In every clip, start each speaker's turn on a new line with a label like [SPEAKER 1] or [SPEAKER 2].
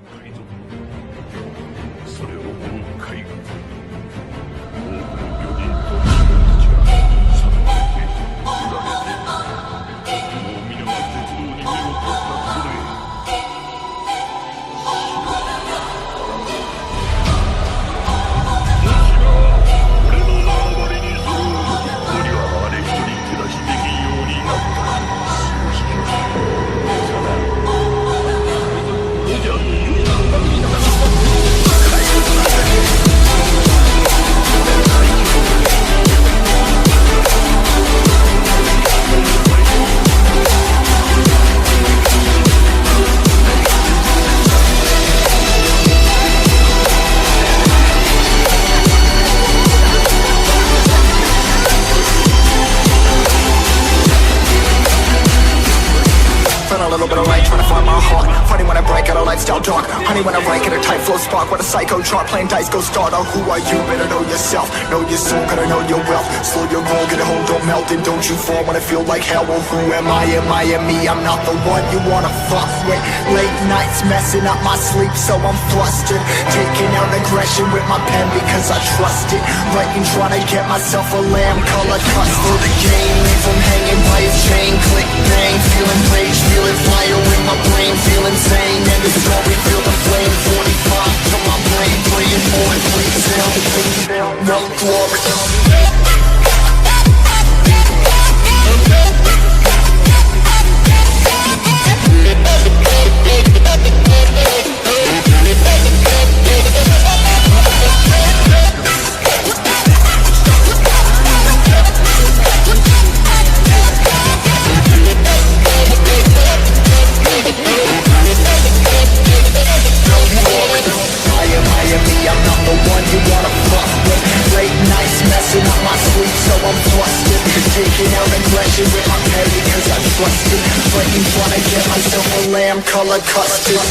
[SPEAKER 1] 海賊それをこの海軍多くの魚人と自分たちがさらわれて売られてもう皆は鉄道に目を取ったところへ俺の縄張りにする俺はあれ一人手出しできんようになった
[SPEAKER 2] A little bit of light, trying to find my heart. Funny when I break out a lifestyle dark. Honey when I rank at a tight flow spark. With a psycho chart, playing dice, go start. Oh, who are you? Better know yourself. Know your soul, gotta know your wealth. Slow your roll, get it home, don't melt it. Don't you fall when I feel like hell. Well, who am I? Am I and me? I'm not the one you wanna fuck with. Late nights messing up my sleep, so I'm flustered. Taking out aggression with my pen because I trust it. Writing, trying to get myself a lamb color custard. The game leaves him hanging by his chain. Click, bang, feeling rage, feeling fire in my brain, feel insane. And the story, feel the flame. 45 to my brain, praying for it, please help. No glory. I'm not the one you wanna fuck with. Late nights messing up my sleep, so I'm flustered. Taking out aggression with my pen because I trust it. Fighting, trying to get myself a lamb-colored custard.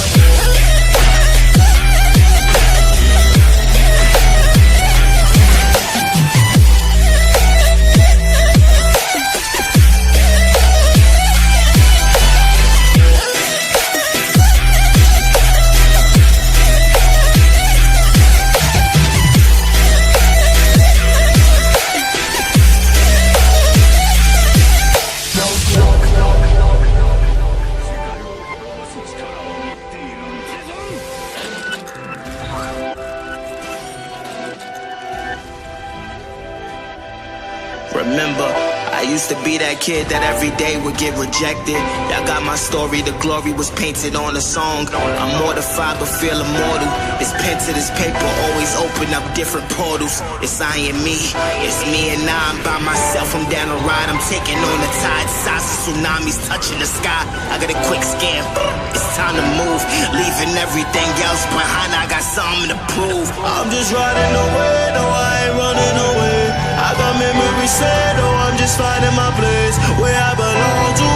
[SPEAKER 3] Remember, I used to be that kid that every day would get rejected. Y'all got my story, the glory was painted on a song. I'm mortified but feel immortal. It's pen to this paper, always open up different portals. It's I and me, it's me and I'm by myself. I'm down the ride, I'm taking on the tide. Size of tsunamis touching the sky. I got a quick scan, it's time to move. Leaving everything else behind, I got something to prove. I'm just riding away, no I ain't running away. I got memories set, oh I'm just finding my place where I belong to.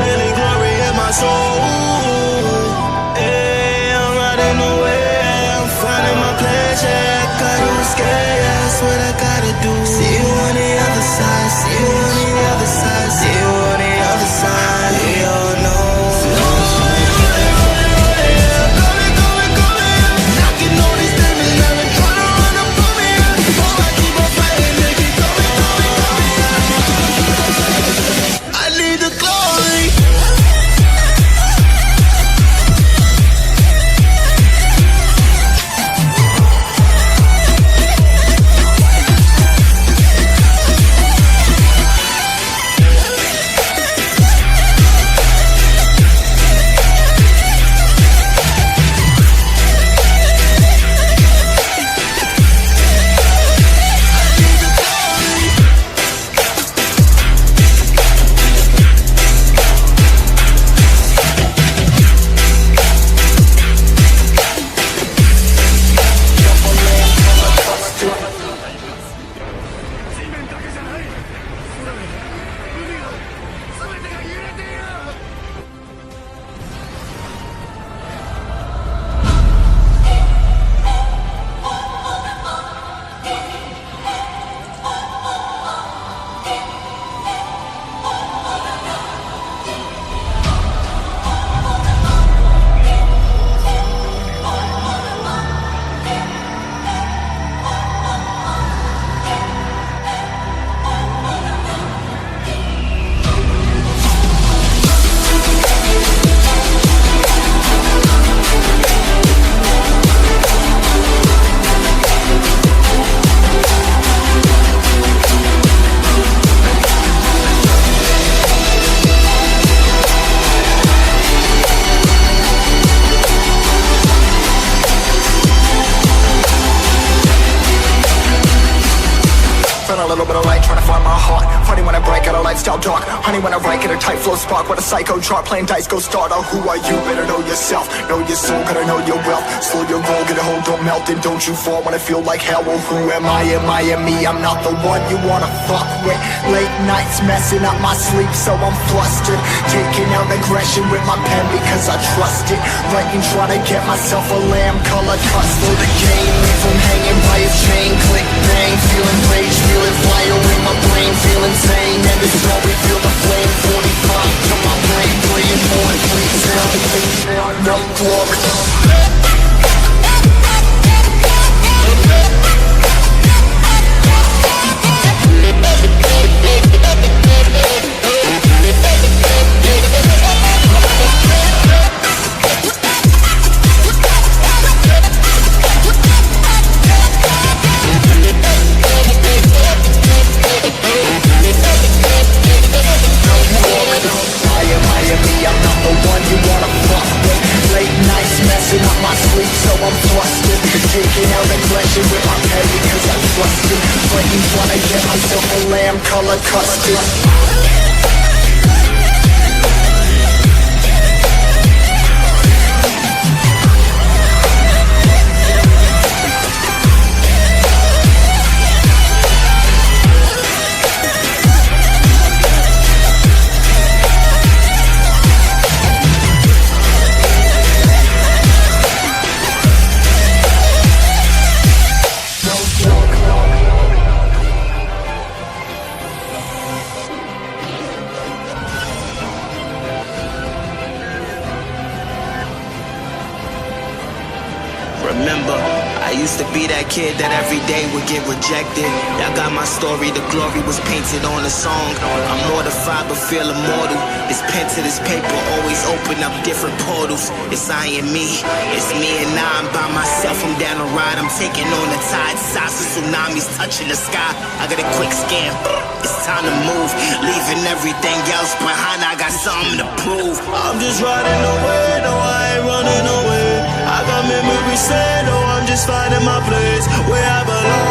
[SPEAKER 3] Feeling glory in my soul. Hey, I'm riding away, I'm finding my place. Yeah, I gotta escape, that's what I gotta do. See you on the other side, see you on the other side, see you on the other side. We all know.
[SPEAKER 2] lifestyle dark. Honey, when I write, get a tight flow spark. What a psycho chart, playing dice, go start. Oh, who are you? Better know yourself, know your soul, gotta know your wealth. Slow your roll, get a hold, don't melt, and don't you fall when I feel like hell. Well, who am I? Am I me? I'm not the one you wanna fuck with. Late nights messing up my sleep, so I'm flustered. Taking out aggression with my pen because I trust it. Writing, trying to get myself a lamb color custom. The game, leave him hanging by his chain. Click, bang, feeling rage, feeling fire in my brain, feeling sane. And it's all we feel the flame. 45 to my brain, playing more and please now. No glory. Taking out aggression with my pen because I trust it. Fighting, trying to get myself a lamb color custard.
[SPEAKER 3] Remember, I used to be that kid that every day would get rejected. Y'all got my story, the glory was painted on a song. I'm mortified but feel immortal. This pen to this paper always open up different portals. It's I and me, it's me and I. I'm by myself, I'm down the ride. I'm taking on the tide, size of tsunamis touching the sky. I got a quick scan, it's time to move. Leaving everything else behind, I got something to prove. I'm just riding away, no I ain't running away. I got memories set, oh I'm just finding my place where I belong.